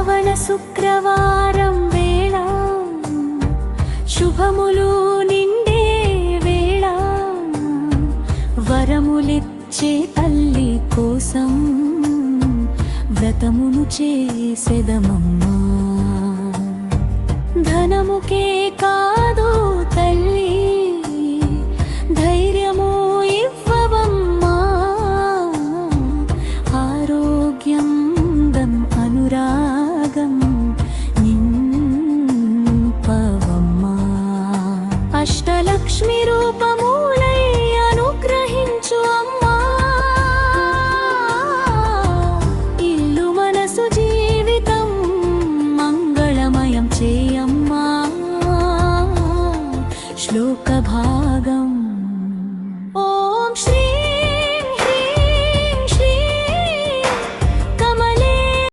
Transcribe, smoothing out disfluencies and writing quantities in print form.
శ్రావణ శుక్రవారం వేళ శుభములు నిండే వేళ వరములిచ్చే తల్లి కోసం వ్రతమును చేసెదమమ్మా ధనముకే కాదు